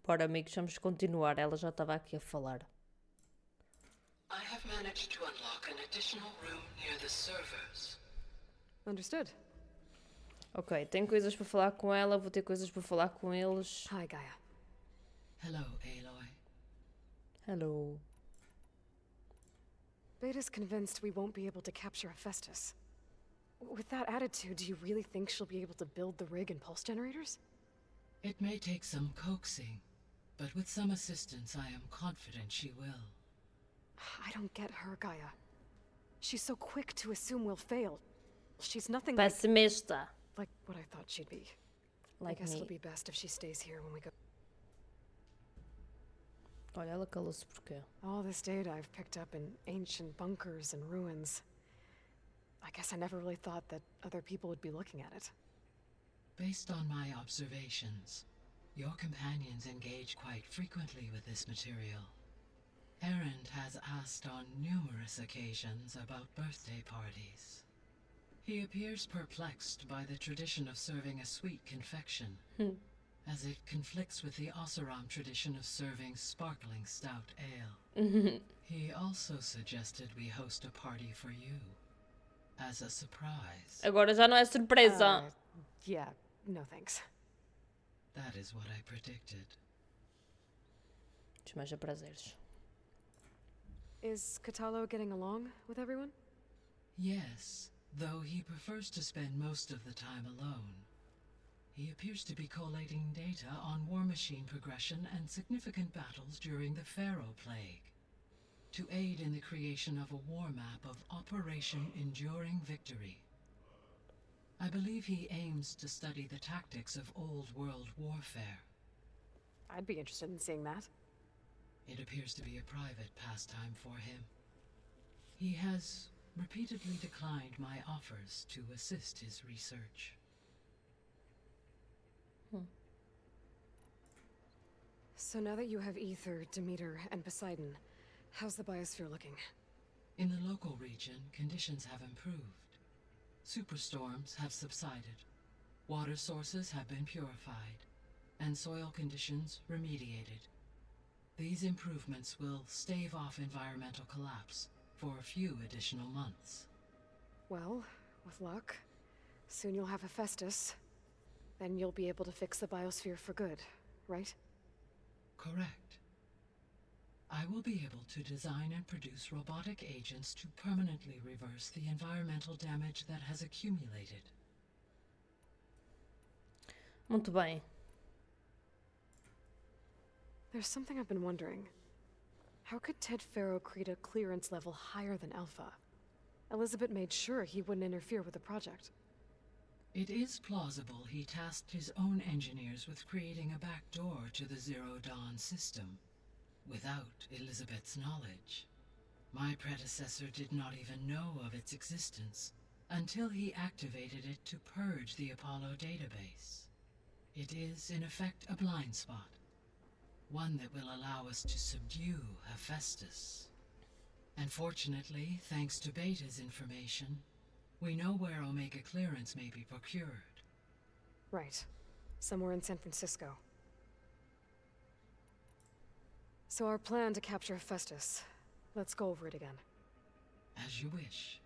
Bora, amigos, vamos continuar. Ela já estava aqui a falar. I have managed to unlock an additional room near the servers. Understood. Ok, tenho coisas para falar com ela, vou ter coisas para falar com eles. Hi, Gaia. Hello, Aloy. Hello. Beta's convinced we won't be able to capture Hephaestus. With that attitude, do you really think she'll be able to build the rig and pulse generators? It may take some coaxing, but with some assistance I am confident she will. I don't get her, Gaia. She's so quick to assume we'll fail. She's nothing like Pessimista. what I thought she'd be. Like I guess me. it'll be best if she stays here when we go. Olha, ela calou-se porquê? All this data I've picked up in ancient bunkers and ruins. I guess I never really thought that other people would be looking at it. Based on my observations, your companions engage quite frequently with this material. Erend has asked on numerous occasions about birthday parties. He appears perplexed by the tradition of serving a sweet confection, as it conflicts with the Oseram tradition of serving sparkling stout ale. He also suggested we host a party for you, as a surprise. Agora já não é surpresa. Yeah, no thanks. That is what I predicted. Desmeja prazeres. Is Catalo getting along with everyone? Yes, though he prefers to spend most of the time alone. He appears to be collating data on war machine progression and significant battles during the Pharaoh Plague, to aid in the creation of a war map of Operation Enduring Victory. I believe he aims to study the tactics of old world warfare. I'd be interested in seeing that. It appears to be a private pastime for him. He has repeatedly declined my offers to assist his research. So now that you have Ether, Demeter, and Poseidon, how's the biosphere looking? In the local region, conditions have improved. Superstorms have subsided. Water sources have been purified, and soil conditions remediated. These improvements will stave off environmental collapse for a few additional months. Well, with luck, soon you'll have Hephaestus. Then you'll be able to fix the biosphere for good, right? Correct. I will be able to design and produce robotic agents to permanently reverse the environmental damage that has accumulated. Muito bem. There's something I've been wondering. How could Ted Faro create a clearance level higher than Alpha? Elizabeth made sure he wouldn't interfere with the project. It is plausible he tasked his own engineers with creating a backdoor to the Zero Dawn system, without Elizabeth's knowledge. My predecessor did not even know of its existence until he activated it to purge the Apollo database. It is, in effect, a blind spot, one that will allow us to subdue Hephaestus. And fortunately, thanks to Beta's information, we know where Omega clearance may be procured. Right. Somewhere in San Francisco. So our plan to capture Hephaestus. Let's go over it again. As you wish.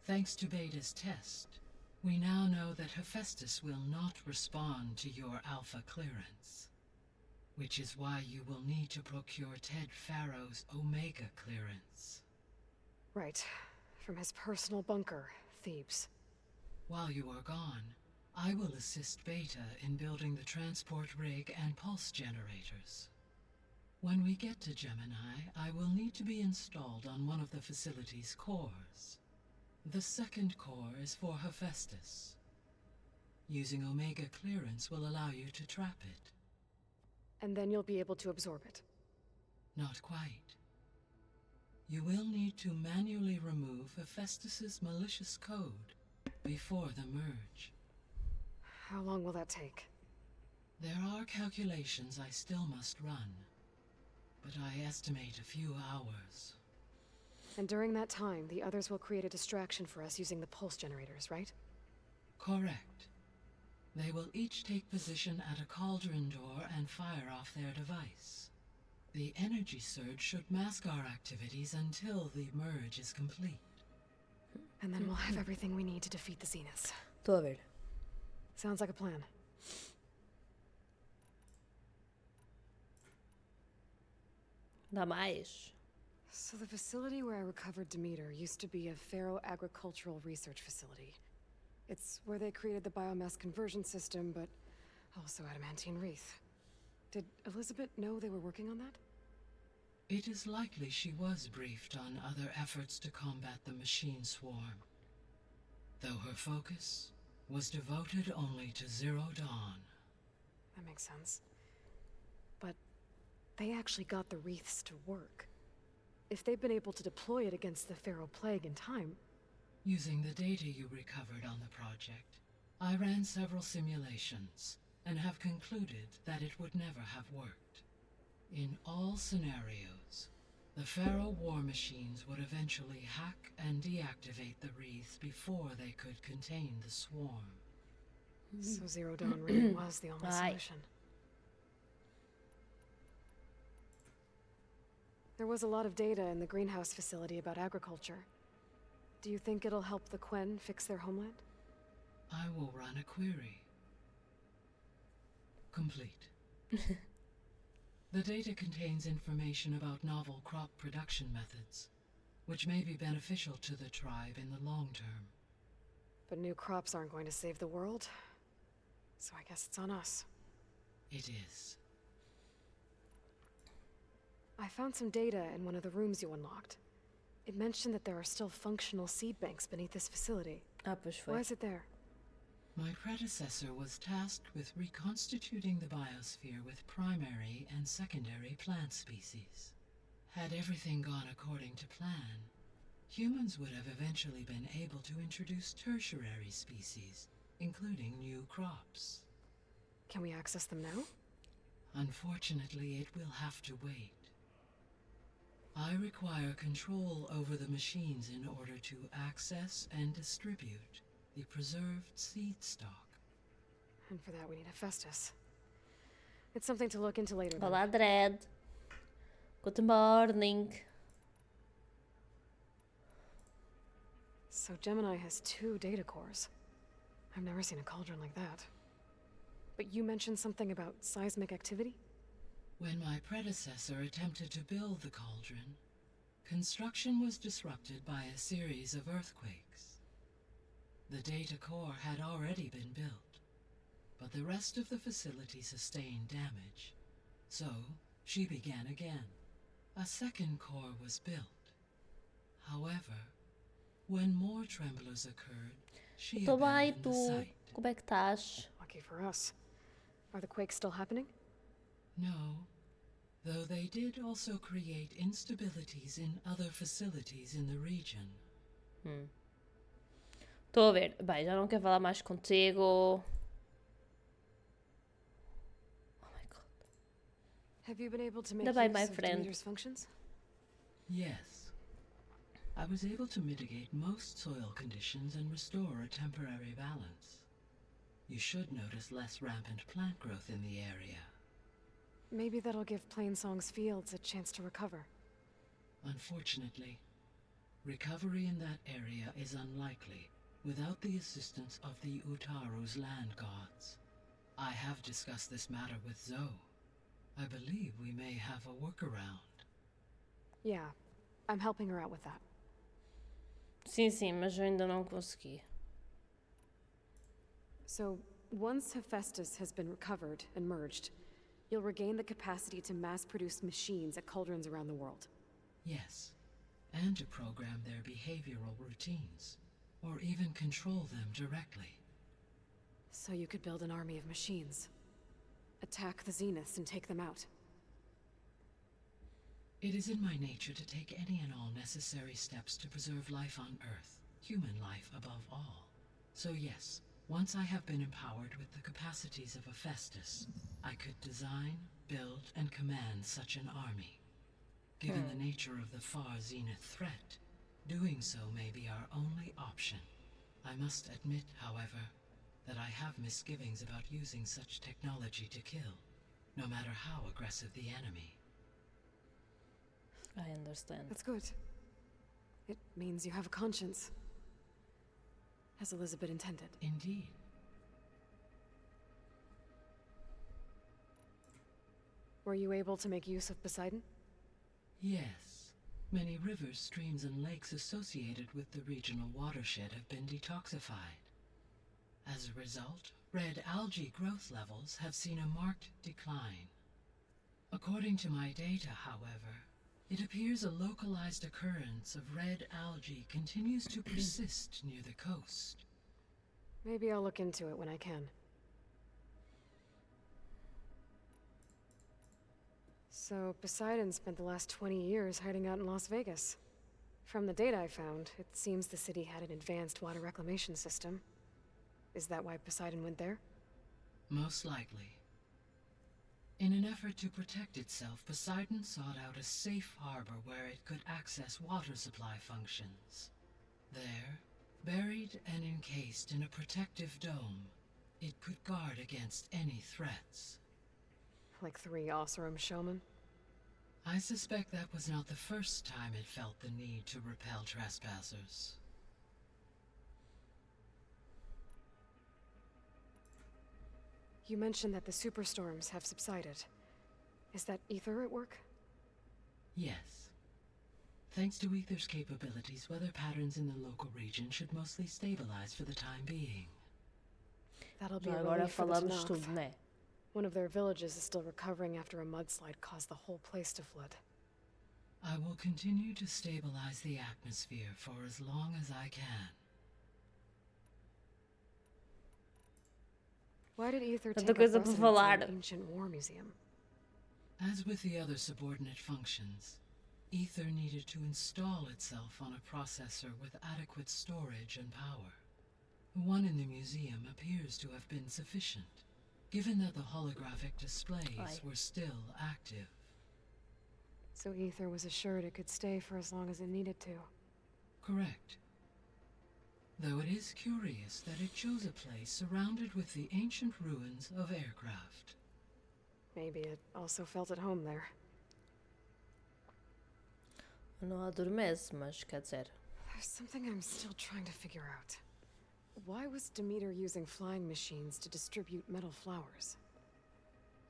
Thanks to Beta's test, we now know that Hephaestus will not respond to your Alpha clearance, which is why you will need to procure Ted Faro's Omega clearance. Right. From his personal bunker, Thebes. While you are gone, I will assist Beta in building the transport rig and pulse generators. When we get to Gemini, I will need to be installed on one of the facility's cores. The second core is for Hephaestus. Using Omega clearance will allow you to trap it. And then you'll be able to absorb it. Not quite. You will need to manually remove Hephaestus's malicious code before the merge. How long will that take? There are calculations I still must run, but I estimate a few hours. And during that time, the others will create a distraction for us using the pulse generators, right? Correct. They will each take position at a cauldron door and fire off their device. The energy surge should mask our activities until the merge is complete. And then we'll have everything we need to defeat the Zeniths. Estou a ver. Sounds like a plan. Dá mais. So the facility where I recovered Demeter used to be a Pharaoh agricultural research facility. It's where they created the biomass conversion system, but also adamantine wreath. Did Elizabeth know they were working on that? It is likely she was briefed on other efforts to combat the machine swarm, though her focus was devoted only to Zero Dawn. That makes sense. But they actually got the wreaths to work. If they've been able to deploy it against the Pharaoh plague in time... Using the data you recovered on the project, I ran several simulations and have concluded that it would never have worked. In all scenarios, the Pharaoh war machines would eventually hack and deactivate the wreaths before they could contain the swarm. So Zero Dawn really was the only solution. There was a lot of data in the greenhouse facility about agriculture. Do you think it'll help the Quen fix their homeland? I will run a query. Complete. The data contains information about novel crop production methods, which may be beneficial to the tribe in the long term. But new crops aren't going to save the world, so I guess it's on us. It is. I found some data in one of the rooms you unlocked. It mentioned that there are still functional seed banks beneath this facility. Ah, pois foi. Why is it there? My predecessor was tasked with reconstituting the biosphere with primary and secondary plant species. Had everything gone according to plan, humans would have eventually been able to introduce tertiary species, including new crops. Can we access them now? Unfortunately, it will have to wait. I require control over the machines in order to access and distribute the preserved seed stock. And for that we need Hephaestus. It's something to look into later. Olá, Dredd. Good morning. So Gemini has 2 data cores. I've never seen a cauldron like that. But you mentioned something about seismic activity? When my predecessor attempted to build the cauldron, construction was disrupted by a series of earthquakes. The data core had already been built, but the rest of the facility sustained damage. So, she began again. A second core was built. However, when more tremblers occurred, she Tô bem, abandoned the tu? site. Como é que estás? Lucky for us. Are the quakes still happening? No, though they did also create instabilities in other facilities in the region. Estou a ver. Bem, já não quero falar mais contigo. Oh my god. Have you been able to make Ainda bem, use my of friend. Demeter's functions? Yes. I was able to mitigate most soil conditions and restore a temporary balance. You should notice less rampant plant growth in the area. Maybe that'll give Plainsong's fields a chance to recover. Unfortunately, recovery in that area is unlikely without the assistance of the Utaru's land gods. I have discussed this matter with Zoe. I believe we may have a workaround. Yeah, I'm helping her out with that. Sim, sim, mas eu ainda não consegui. So, once Hephaestus has been recovered and merged, you'll regain the capacity to mass-produce machines at cauldrons around the world. Yes, and to program their behavioral routines, or even control them directly. So you could build an army of machines. Attack the Zeniths and take them out. It is in my nature to take any and all necessary steps to preserve life on Earth, human life above all. So yes, once I have been empowered with the capacities of Hephaestus, I could design, build, and command such an army. Given the nature of the far Zenith threat, doing so may be our only option. I must admit, however, that I have misgivings about using such technology to kill, no matter how aggressive the enemy. I understand. That's good. It means you have a conscience. As Elizabeth intended. Indeed. Were you able to make use of Poseidon? Yes. Many rivers, streams, and lakes associated with the regional watershed have been detoxified. As a result, red algae growth levels have seen a marked decline. According to my data, however, it appears a localized occurrence of red algae continues to persist near the coast. Maybe I'll look into it when I can. So, Poseidon spent the last 20 years hiding out in Las Vegas. From the data I found, it seems the city had an advanced water reclamation system. Is that why Poseidon went there? Most likely. In an effort to protect itself, Poseidon sought out a safe harbor where it could access water supply functions. There, buried and encased in a protective dome, it could guard against any threats. Like 3 Oseram showmen? I suspect that was not the first time it felt the need to repel trespassers. You mentioned that the superstorms have subsided. Is that Ether at work? Yes. Thanks to Ether's capabilities, weather patterns in the local region should mostly stabilize for the time being. That'll be Já a agora relief for the falamos Tenakth. tudo, né? One of their villages is still recovering after a mudslide caused the whole place to flood. I will continue to stabilize the atmosphere for as long as I can. Why did Ether Tanta take up coisa para residence in falar. an ancient war museum? As with the other subordinate functions, Ether needed to install itself on a processor with adequate storage and power. The one in the museum appears to have been sufficient, given that the holographic displays were still active. So Ether was assured it could stay for as long as it needed to. Correct. Though it is curious that it chose a place surrounded with the ancient ruins of aircraft. Maybe it also felt at home there. Não adormece, mas quer dizer. There's something I'm still trying to figure out. Why was Demeter using flying machines to distribute metal flowers?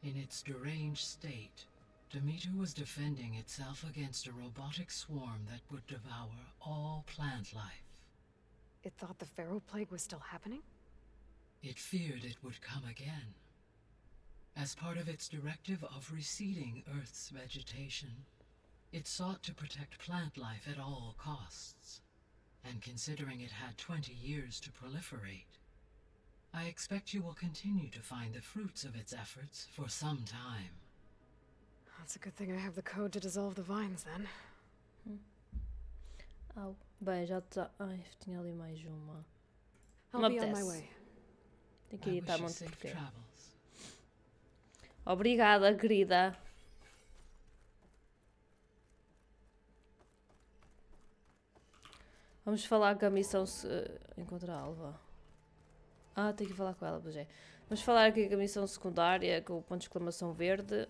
In its deranged state, Demeter was defending itself against a robotic swarm that would devour all plant life. It thought the Pharaoh Plague was still happening? It feared it would come again. As part of its directive of reseeding Earth's vegetation, it sought to protect plant life at all costs. And considering it had 20 years to proliferate, I expect you will continue to find the fruits of its efforts for some time. That's a good thing I have the code to dissolve the vines, then. Au. Bem, já está. Ai, tinha ali mais uma. I'll Não be on my apetece. way. Tenho que I ir para wish you Monte safe Porquê. travels. Obrigada, querida. Vamos falar com a missão encontrar a Alva. Ah, tenho que falar com ela, pois é. Vamos falar aqui com a missão secundária, com o ponto de exclamação verde.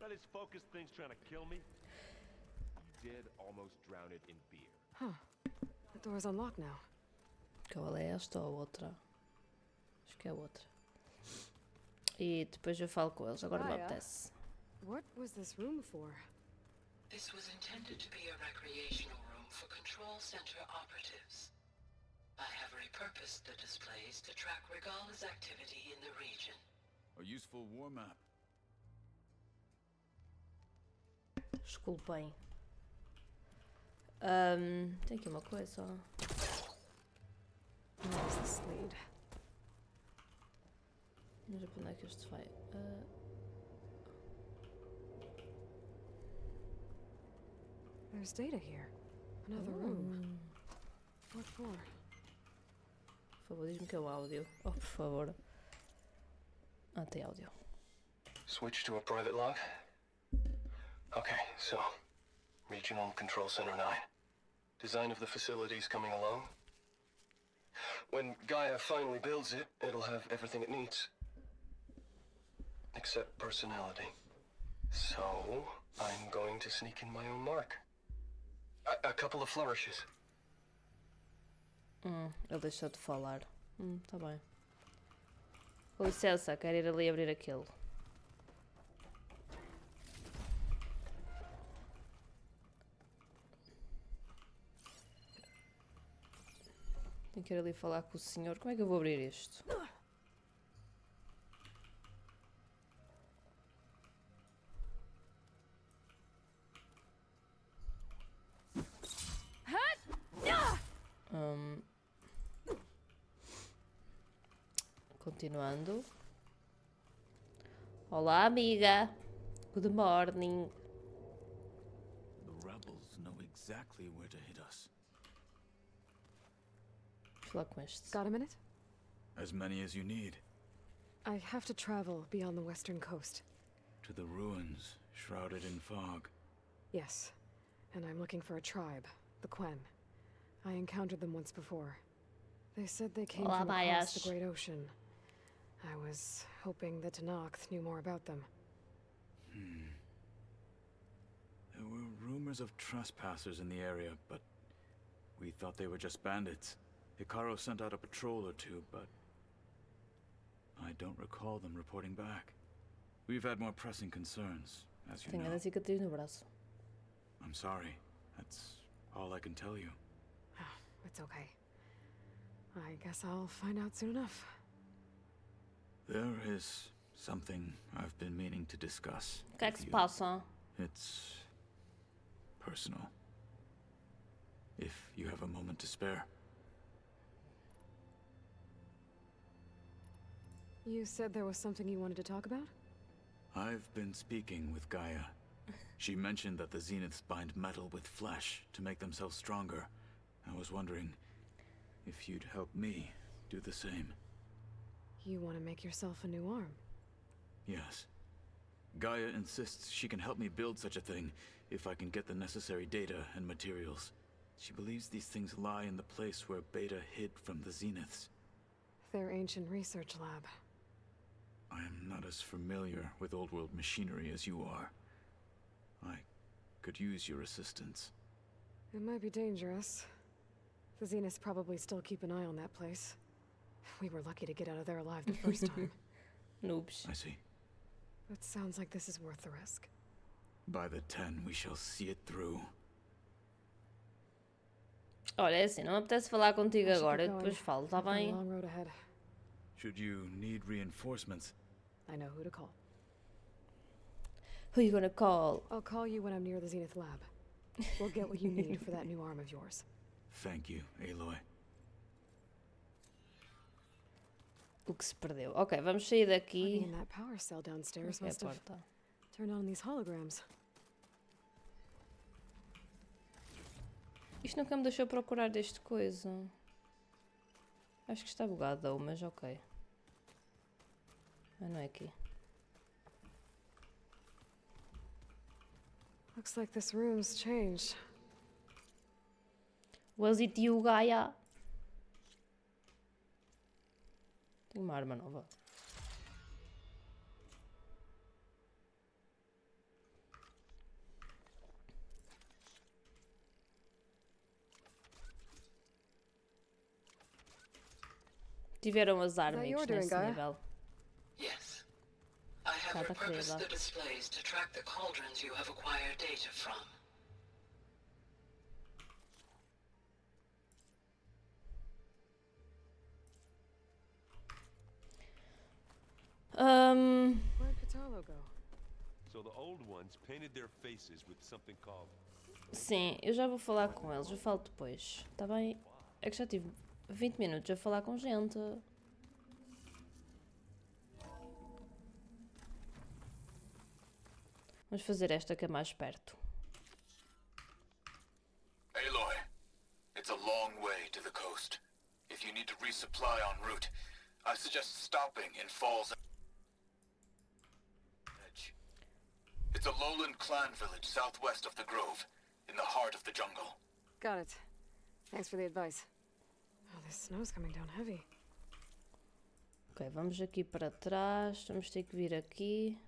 Well, this focus thing's trying to kill me. You did almost drown it in beer. Huh. The door's unlocked now. Qual é esta ou a outra? Acho que é a outra. E depois eu falo com eles, agora não me Ah, é? apetece. What was this room for? This was intended to be a recreational room for control center operatives. I have repurposed the displays to track Regala's activity in the region. A useful warm-up. Desculpem. Tem aqui uma coisa. Where's this lead? Não sei para onde é que isto vai. There's data here. Another room. What for? Por favor, diz-me que é o áudio. Oh, por favor. Ah, tem áudio. Switch to a private log? Okay, so, Regional Control Center 9. Design of the facilities coming along? When Gaia finally builds it, it'll have everything it needs. Except personality. So, I'm going to sneak in my own mark. A couple of flourishes. Ele deixou de falar. Tá bem. Com licença, quero ir ali abrir aquilo. Tenho que ir ali falar com o senhor. Como é que eu vou abrir isto? Continuando. Olá, amiga. Good morning. The rebels know exactly where to hit us. Vou falar com este. Got a minute? As many as you need. I have to travel beyond the western coast. To the ruins, shrouded in fog. Yes, and I'm looking for a tribe, the Quen. I encountered them once before. They said they came Olá, from across the Maias. Great Ocean. I was hoping that Tenakth knew more about them. There were rumors of trespassers in the area, but we thought they were just bandits. Hikaru sent out a patrol or two, but I don't recall them reporting back. We've had more pressing concerns, as you Tenho know. a cicatriz no braço. I'm sorry. That's all I can tell you. It's okay. I guess I'll find out soon enough. There is something I've been meaning to discuss. O que é que se passa? It's personal. If you have a moment to spare. You said there was something you wanted to talk about? I've been speaking with Gaia. She mentioned that the Zeniths bind metal with flesh to make themselves stronger. I was wondering if you'd help me do the same. You want to make yourself a new arm? Yes. Gaia insists she can help me build such a thing if I can get the necessary data and materials. She believes these things lie in the place where Beta hid from the Zeniths. Their ancient research lab. I am not as familiar with old world machinery as you are. I could use your assistance. It might be dangerous. The Zeniths probably still keep an eye on that place. We were lucky to get out of there alive the first time. Noobs. I see. But sounds like this is worth the risk. By the 10, we shall see it through. Olha, é assim, não me apetece falar contigo I should agora, get eu going. depois falo, tá I've got a bem? long road ahead. Should you need reinforcements, I know who to call. Who you gonna call? I'll call you when I'm near the Zenith lab. We'll get what you need for that new arm of yours. thank you, Aloy. O que se perdeu. Ok, vamos sair Plugging daqui. in that power cell downstairs Aqui é a must have porta. turned on these holograms. Isto nunca me deixou procurar deste coisa. Acho que está bugado, mas ok. Ah, não é aqui. Looks like this room's changed. Was it you, Gaia? Tenho uma arma nova. Tiveram azar, that amigos, your doing, nesse Gaia? nível. Yes. I have Cada repurposed creva. the displays to track the cauldrons you have acquired data from. Where'd Katalo go? So the old ones painted their faces with something called... Sim, eu já vou falar com eles, eu falo depois. Tá bem? É que já tive 20 minutos a falar com gente. Vamos fazer esta que é mais perto. Aloy, it's a long way to the coast. If you need to resupply en route, I suggest stopping in Falls Edge. It's a lowland clan village southwest of the Grove, in the heart of the jungle. Got it. Thanks for the advice. Oh, this snow's coming down heavy. Ok, vamos aqui para trás. Vamos ter que vir aqui.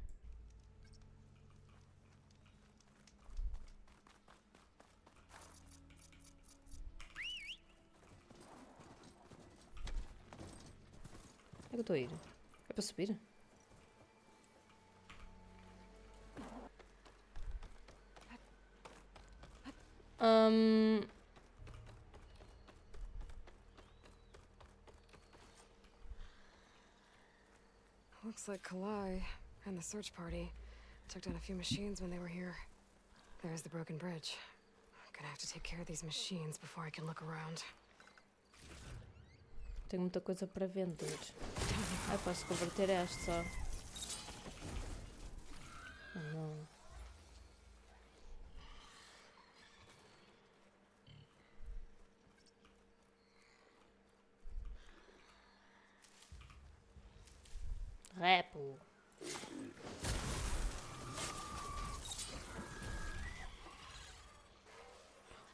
Onde é que eu estou a ir? É para subir? Looks like Kalai and the search party took down a few machines when they were here. There's the broken bridge. I'm gonna have to take care of these machines before I can look around. Tenho muita coisa para vender. Ah, posso converter este só. Oh, não. Repo.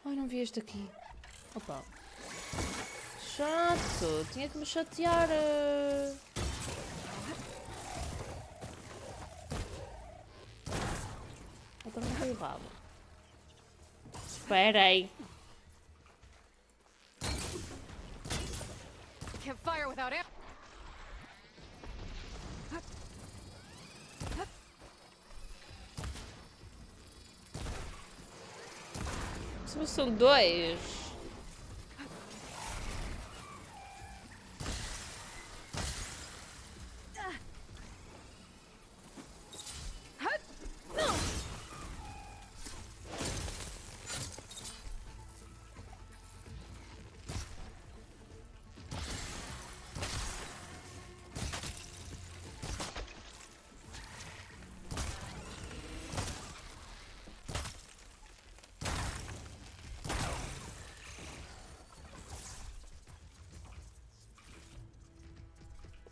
Ai, não vi este aqui. Opa. Chato. Tinha que me chatear. Agora não veio o rabo. Esperem. Can't fire without ammo. Mas são dois.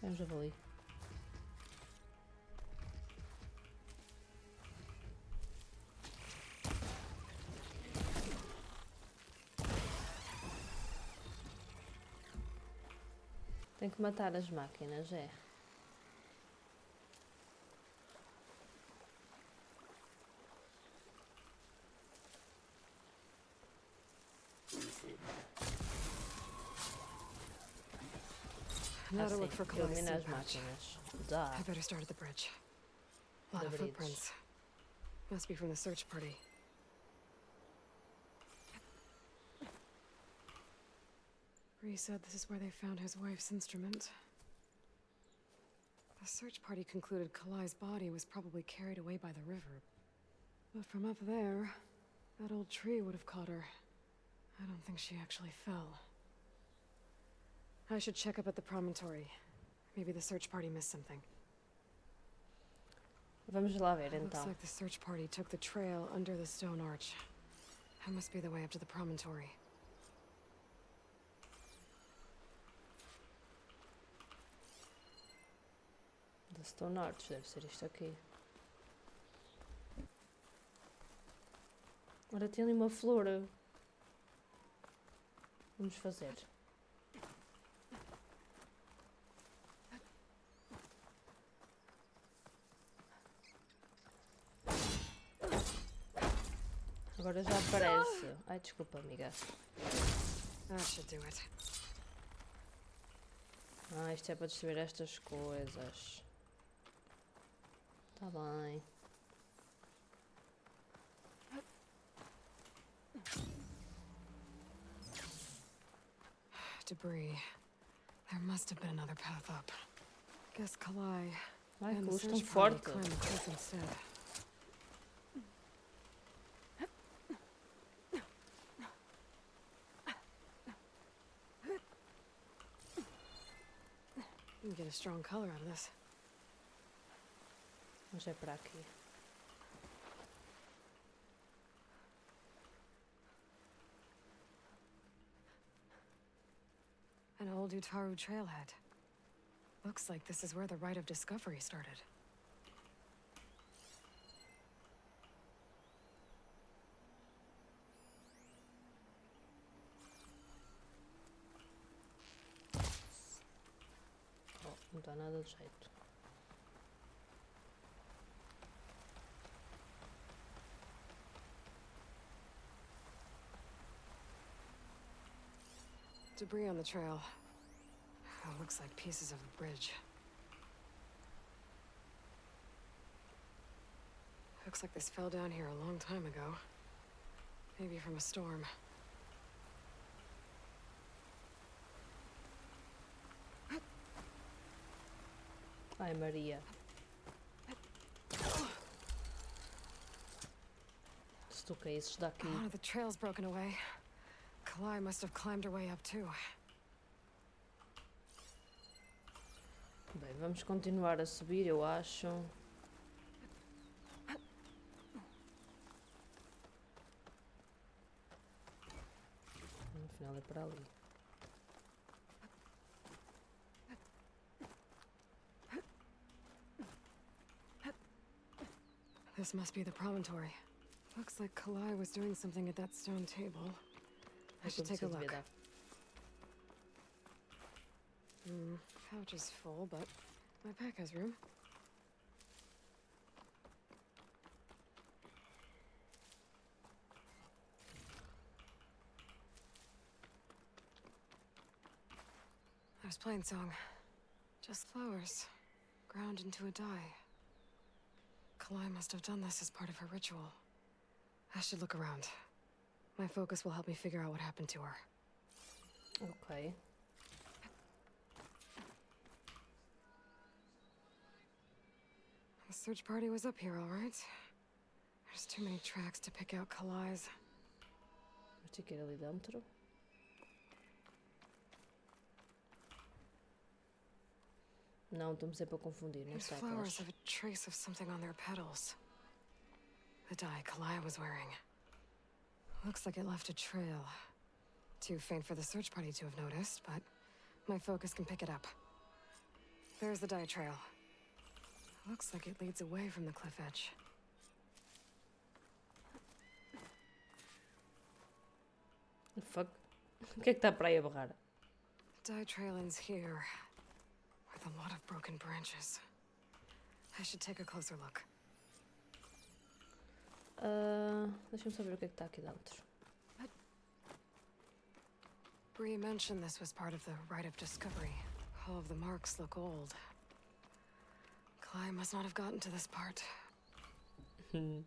É um javali. Tenho que matar as máquinas, é. Another look for Kalai's Ilumina as suit patch. máquinas. Dá. I better start at the bridge. A lot of bridge. footprints. Must be from the search party. Bree said this is where they found his wife's instrument. The search party concluded Kalai's body was probably carried away by the river. But from up there, that old tree would have caught her. I don't think she actually fell. I should check up at the Promontory. Maybe the search party missed something. Vamos lá ver Looks então. like the search party took the trail under the stone arch. That must be the way up to the Promontory. Da Stone Arch, deve ser isto aqui. Ora, tem ali uma flor. Vamos fazer. Agora já aparece. Ai, desculpa, amiga. That should do it. Ah, isto é para destruir estas coisas. Tá bem. Debris. There must have been another path up. Guess Kalai Ai, and que the luz tão search party forte. climbed the cliff instead. You can get a strong color out of this. Mas é para aqui. An old Utaru trailhead. Looks like this is where the Rite of Discovery started. Não está nada de jeito. Debris on the trail. Oh, looks like pieces of a bridge. Looks like this fell down here a long time ago. Maybe from a storm. Ai, Maria. Se tu caísses daqui. One of the trail's broken away. Kalai must have climbed her way up too. Bem, vamos continuar a subir, eu acho. No final é para ali. This must be the Promontory. Looks like Kalai was doing something at that stone table. I should take a look. Pouch is full, but my pack has room. There's plain song. Just flowers, ground into a dye. Kalai must have done this as part of her ritual. I should look around. My focus will help me figure out what happened to her. Ok. The search party was up here, all right. There's too many tracks to pick out Kalai's. Vou ter que ir ali dentro. Não, estou-me sempre a confundir. Não These está flowers atrás. have a trace of something on their petals. The dye Kalai was wearing. Looks like it left a trail. Too faint for the search party to have noticed, but my focus can pick it up. There's the dye trail. Looks like it leads away from the cliff edge. Fuck. O que é que está para aí a barrar? The dye trail ends here, with a lot of broken branches. I should take a closer look. Deixa-me saber o que é que está aqui dentro. Bree mentioned this was part of the rite of discovery. All of the marks look old. Kalai must not have gotten to this part. Não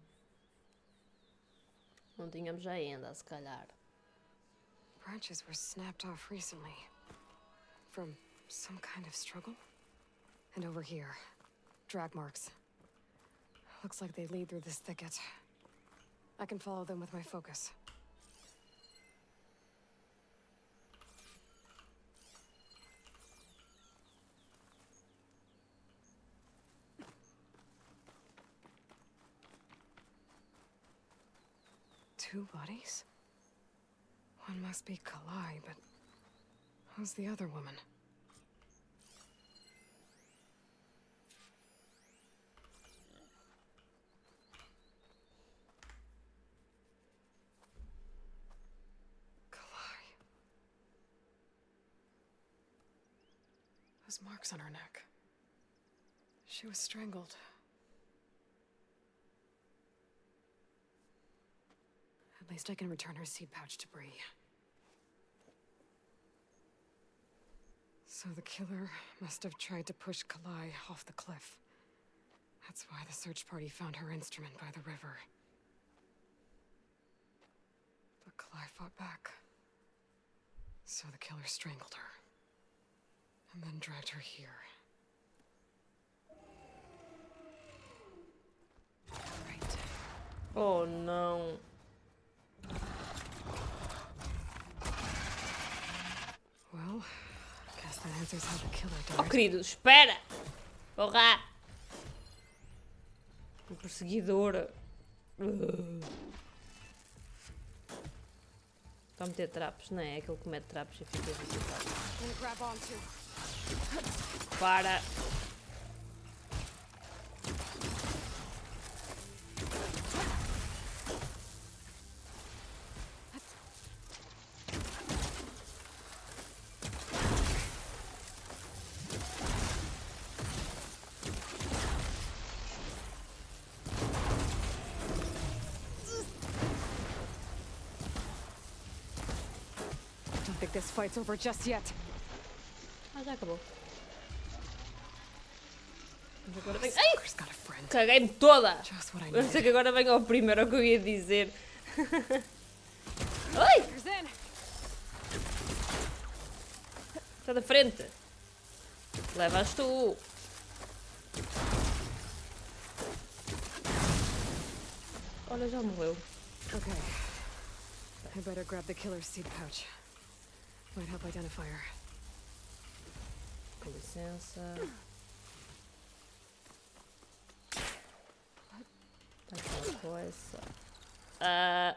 tínhamos ainda, se calhar. Branches were snapped off recently. From some kind of struggle? And over here, drag marks. Looks like they lead through this thicket. I can follow them with my focus. Two bodies? One must be Kalai, but who's the other woman? Kalai. Those marks on her neck. She was strangled. At least I can return her seed pouch to Bree. So the killer must have tried to push Kalai off the cliff. That's why the search party found her instrument by the river. But Kalai fought back. So the killer strangled her. And then dragged her here. Right. Oh, não. Well, guess that answers how the killer Oh, died. querido, espera! Porra! O perseguidor. Está a meter trapos, não é? Aquele que mete trapos e fica irritado. Gonna grab onto. Para! think this fight's over just yet. Ah, já acabou. Mas agora vem... Ai! Stalker's got a friend. Caguei-me toda! Just what I Eu sei needed. que agora vem ao primeiro, é o que eu ia dizer. Ai! Here's in. Está da frente. Levas tu. Olha, já morreu. Okay. I better grab the killer's seed pouch. Might help identify her. Com licença. Aquela coisa. Ah.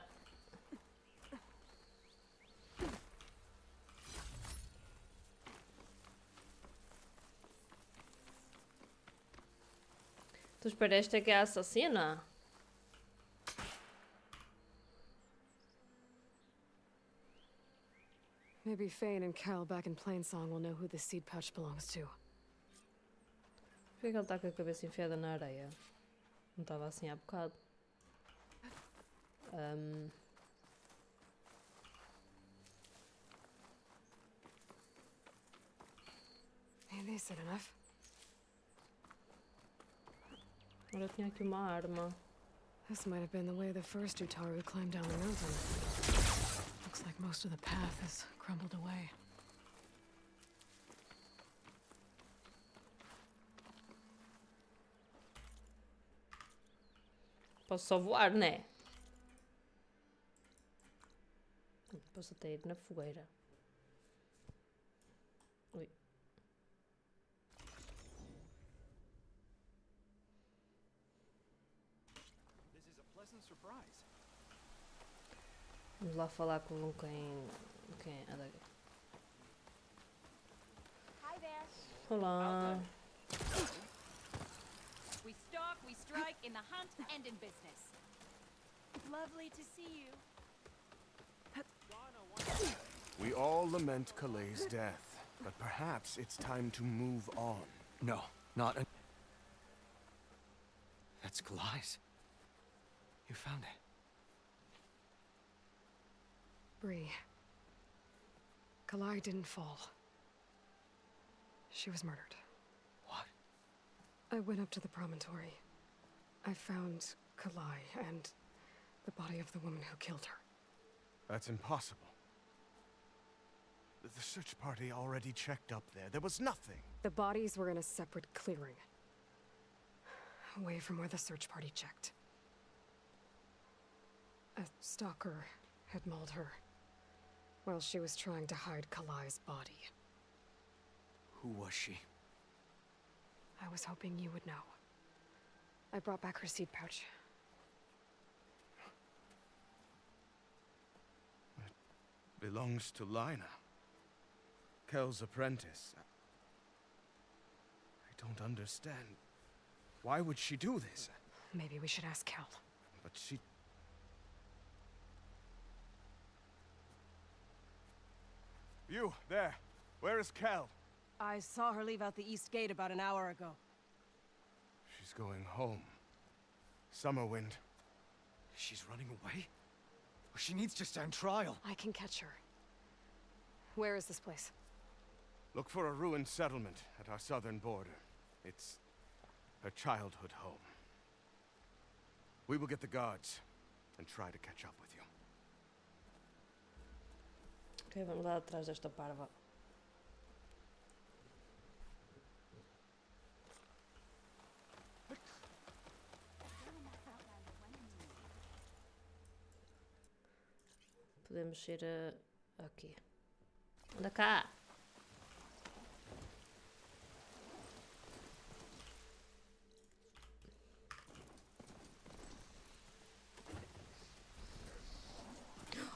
Tu espera, esta é que é a assassina? Maybe Fane and Cal back in Plainsong will know who the seed pouch belongs to. Por que é que ele está com a cabeça enfiada na areia? Não estava assim há bocado. Maybe said enough. Agora tinha aqui uma arma. This might have been the way the first Utaru climbed down the mountain. Looks like most of the path has crumbled away. Posso só voar, né? Posso até ir na fogueira. Ui. Vamos lá falar com quem anda aqui. Hi there. Olá. We stalk, we strike in the hunt and in business. Lovely to see you. We all lament Kalei's death, but perhaps it's time to move on. No, not a... That's Kalai's. You found it. Bree. Kalai didn't fall. She was murdered. What? I went up to the promontory. I found Kalai and the body of the woman who killed her. That's impossible. The search party already checked up there. There was nothing. The bodies were in a separate clearing. Away from where the search party checked. A stalker had mauled her while she was trying to hide Kalai's body. Who was she? I was hoping you would know. I brought back her seed pouch. It belongs to Lina. Kel's apprentice. I don't understand. Why would she do this? Maybe we should ask Kel. But she... You, there. Where is Kel? I saw her leave out the east gate about an hour ago. She's going home. Summerwind. She's running away? She needs to stand trial. I can catch her. Where is this place? Look for a ruined settlement at our southern border. It's her childhood home. We will get the guards and try to catch up with you. Ok, vamos lá atrás desta parva. Podemos ir aqui. Anda cá!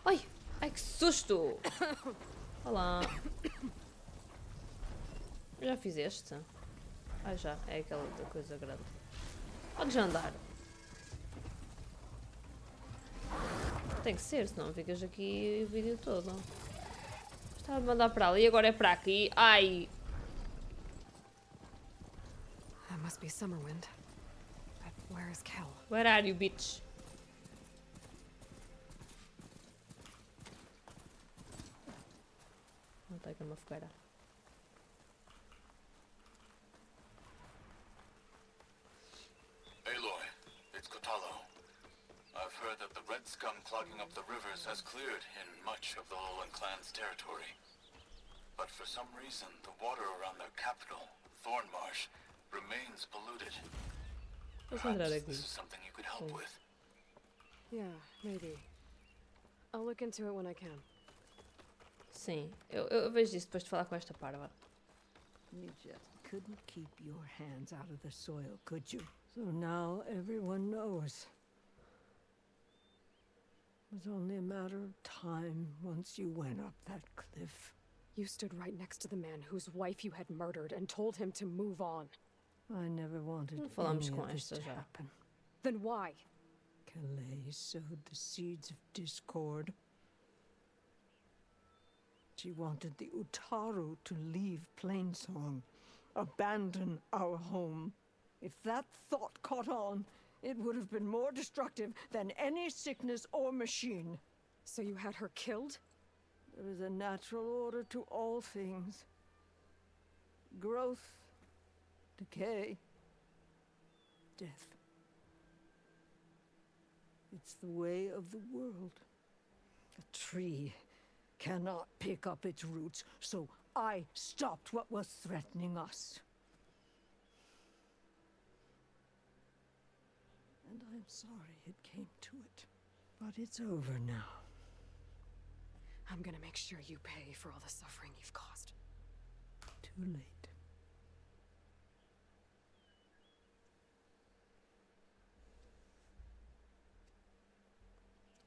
Ai! Ai, que susto! Olá! Já fizeste? Ah, já. É aquela coisa grande. Podes andar. Tem que ser, senão ficas aqui o vídeo todo. Estava a mandar para ali e agora é para aqui. Ai! That must be Summerwind. But where is Kel? Where are you, bitch? Não tem uma fogueira. Aloy, it's Kotallo. I've heard that the red scum clogging up the rivers has cleared in much of the Lowland clan's territory. But for some reason, the water around their capital, Thornmarsh, remains polluted. Perhaps this is something you could help with. Yeah, maybe. I'll look into it when I can. Sim, eu vejo isso depois de falar com esta parva. You just couldn't keep your hands out of the soil, could you? So now everyone knows. It was only a matter of time once you went up that cliff. You stood right next to the man whose wife you had murdered and told him to move on. I never wanted any Falamos com of this esta to já. happen. Then why? Calais sowed the seeds of discord. She wanted the Utaru to leave Plainsong, abandon our home. If that thought caught on, it would have been more destructive than any sickness or machine. So you had her killed? There is a natural order to all things. Growth, decay, death. It's the way of the world. A tree cannot pick up its roots, so I stopped what was threatening us. And I'm sorry it came to it. But it's over now. I'm gonna make sure you pay for all the suffering you've caused. Too late.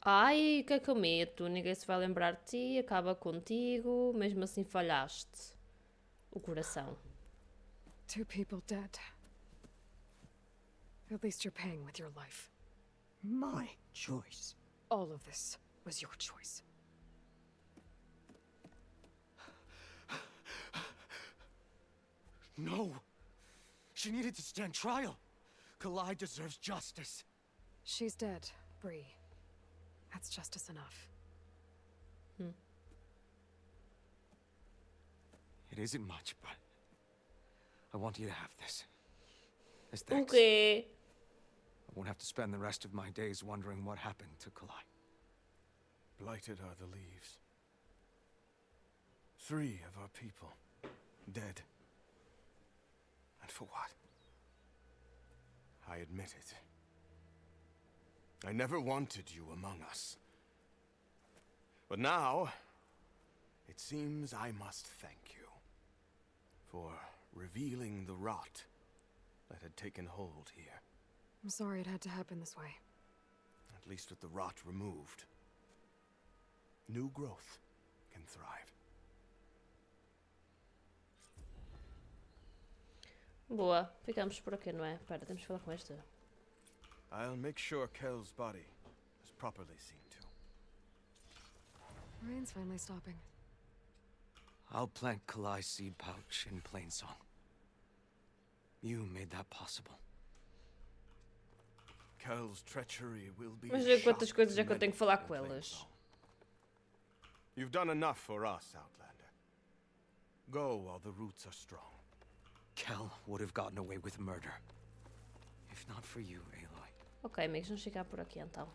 Ai, o que é que eu meto? Ninguém se vai lembrar de ti, acaba contigo, mesmo assim falhaste. O coração. 2 people dead. At least you're paying with your life. My choice. All of this was your choice. No! She needed to stand trial. Kalai deserves justice. She's dead, Bree. That's justice enough. It isn't much, but I want you to have this. As thanks. Okay. I won't have to spend the rest of my days wondering what happened to Kalai. Blighted are the leaves. 3 of our people dead. And for what? I admit it. I never wanted you among us. But now, it seems I must thank you for revealing the rot that had taken hold here. I'm sorry it had to happen this way. At least with the rot removed, new growth can thrive. Boa, ficamos por aqui, não é? Espera, temos que falar com esta. I'll make sure Kel's body is properly seen to. Rain's finally stopping. I'll plant Kalai's seed pouch in Plainsong. You made that possible. Kel's treachery will be. Vamos ver quantas coisas é que eu tenho que falar com elas. You've done enough for us, Outlander. Go while the roots are strong. Kel would have gotten away with murder. If not for you, Aloy. Ok, amigos, vamos ficar por aqui então.